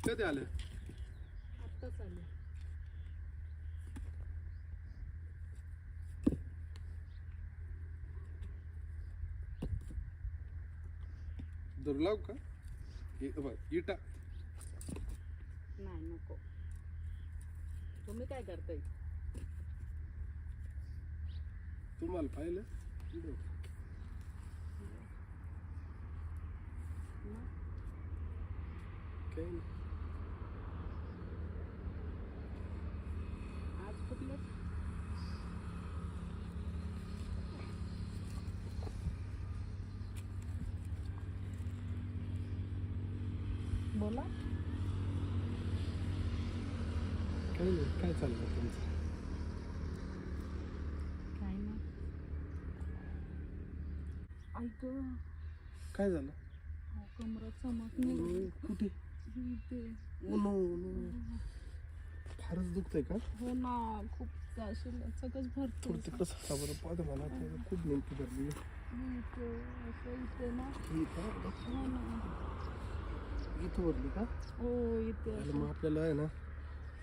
कधी आले? आत्ताच आले. दुर्लभ का? इटा नाही नको. तुम्ही काय करताय? तुम्हाला पाहिलं काही नाही. आज कुठलं? बोला. काही नाही. काय चाललं तुमचं? काय नाही. ऐक, काय झालं? कमरात चमक नाही. कुठे? ते फारच दुखतंय का? हो ना, खूप सगळंच भरतो. थोडं तिकडं साठा बरं पाहतो मला. खूप नेमकी भरली. इथे ना. हो ना. इथं भरली का? हो इथे. मग आपल्याला आहे ना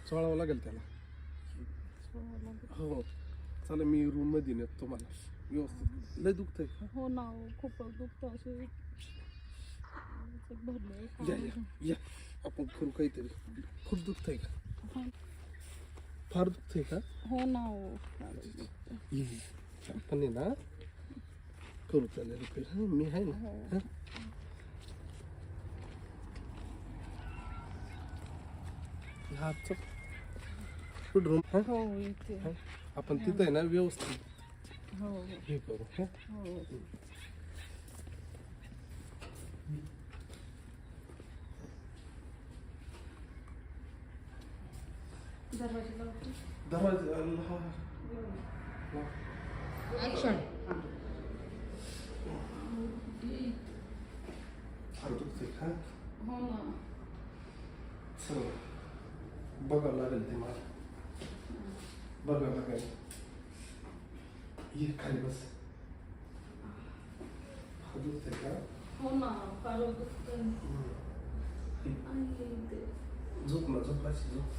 चोळावं लागेल त्याला. हो चला, मी रूम मध्ये नेतो तुम्हाला व्यवस्थित. लय दुखतंय का? हो ना, खूपच दुखतं. असे या या या आपण करू काहीतरी. खूप दुखतंय का? फार दुखतंय का? हो ना. आपण आहे ना करू त्याला रिपेअर. मी आहे ना. हा गुड रूम. हो इथे. आपण तिथं आहे ना व्यवस्थित हो हे करू. हो. दरवाजा ऍक्शन. फार दुखतंय का? हो ना. चल बघावं लागेल ते मला. बघावं लागेल. ये खाली बस. फार दुखतंय का? हो ना, फार दुखतं. झोप ना, झोप अशी झोप.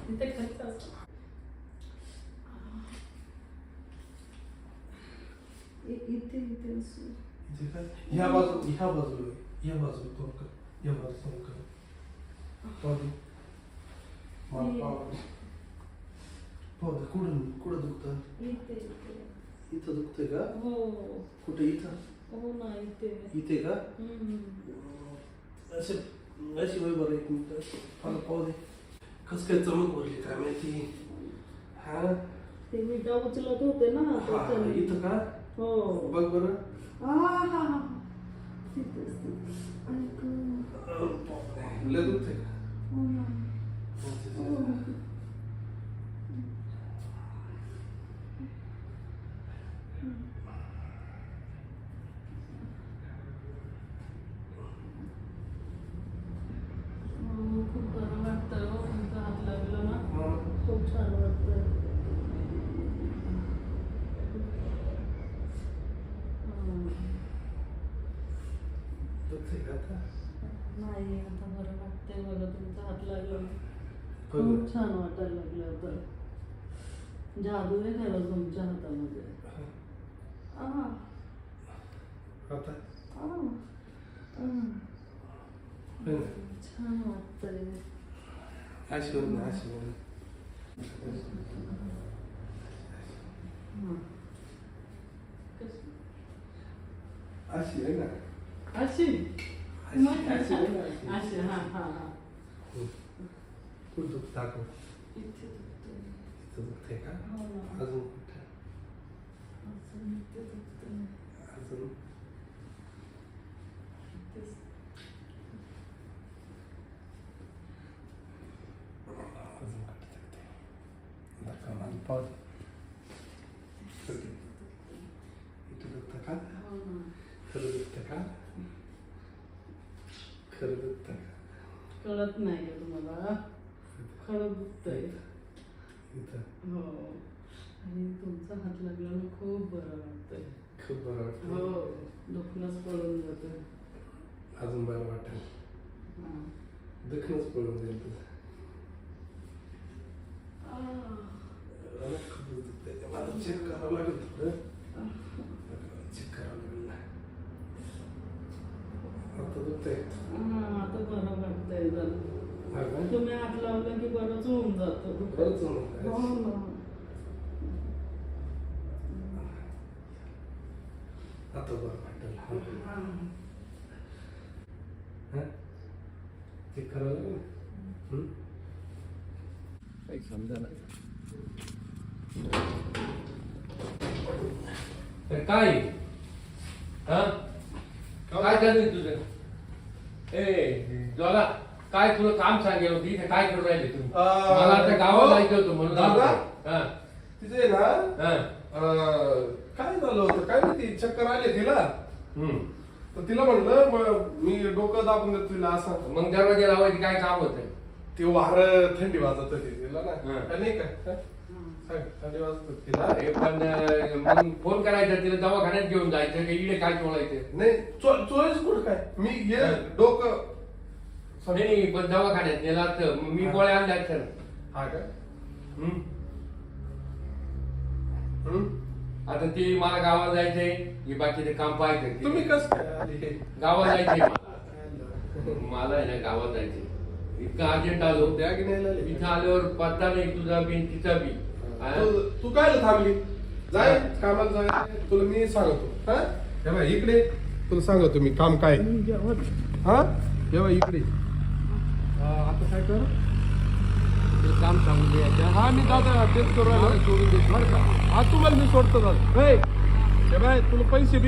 इथे खर्च. इथे इथे असं. इथे काय? ह्या बाजूला या बाजूला तोंड कर. या बाजूला तोंड कर. पाहू पाहू कुठं दुखतं? इथे. इथं दुखतंय का? हो. कुठे? इथं? हो ना, इथे का? असे अशी वय बरं. एक मिनिट मला पाहू दे. कसं काय चमक भरली काय माहिती. हा ते मी उचलत होते ना. इथं का? हो. बघ बरं. लय दुखतंय का? खूप बरं वाटतं. तुमचा हात लागला ना, खूप छान वाटतं. दुखतंय का आता? नाही, आता बरं वाटतंय मला. तुमचा हात लागला ना, खूप छान वाटायला लागलं. आता जादू आहे खरं तुमच्या हातामध्ये. आता छान वाटतंय. अशी होईल ना, अशी होईल. अशी आहे ना. अशी अशी आहे ना, अशी. अशी. हा. कुठं दुखतं दाखव. इथे दुखतंय. इथं दुखतंय का? हो ना. अजून कुठं? अजून इथे दुखतंय. अजून इथेच. अजून कुठं दुखतंय? दाखव मला पाहू दे. इथं दुखतं का? हो ना. खरं दुखतं का? खरं दुखतं का? कळत नाही का तुम्हाला? खरं दुखतंय. इथं हो. आणि तुमचा हात लागल्यानं खूप बरं वाटतंय. खूप बरं वाटतं. हो, दुखणंच पळून जातं. अजून बरं वाटेल. हां. दखनच पळून जाईल तुझं. मला चेक करावं लागेल थोडं. चेक करावं लागेल. आता दुखतंय. आता बरं वाटतंय जरा. हा का? तुम्ही हात लावला की बरंच होऊन जातं. बरंच होणार. हो ना. आता बरं वाटेल. हां. हा? चेक करावं लागेल ना. काही समजा नाही. काय हा काय चालू तुझं? ए जोला काय तुला काम सांगेल होती इथे काय करून राहिले तुम्ही? मला आता गावात जायचं होतं म्हणून दादा? हा तिचे ना हा काय झालं होतं काय माहिती चक्कर आले तिला. हम्म. तर तिला म्हणलं मी डोकं दाबून देतो तिला असं. मग दरवाजा लावायचं काय काम होतं? ते वार थंडी वाजत होती तिला ना. हा. का नाही का सांग, थंडी वाजत होती तिला. अरे पण मग फोन करायचा तिला दवाखान्यात घेऊन जायचं का इकडे काय चोळायचं? नाही चोळायचं कुठं काय मी ये डोकं नाही पण दवाखान्यात नेला तर मी गोळ्या आणल्या तर हा का. हम्म. हम्म? आता ते मला गावाला जायचंय हे बाकीचे काम पाहायचं तुम्ही कसं काय आले? गावाला जायचंय मला आहे ना गावात जायचंय इतकं अर्जंट आलो बॅग न्यायला आले. इथं आल्यावर पत्ता नाही तुझा बी तिचा बी हा? तू काय थांबली जाय कामाला जाय तुला मी सांगतो. हा हे बघ, इकडे तुला सांगतो मी काम काय. हा जेव्हा इकडे आता काय कर ते काम सांगून द्यायचं हा मी दादा तेच करू राहिलो. सोडून देत बरं का. हा तुम्हाला मी सोडतो दादा. हे बाय तुला पैसे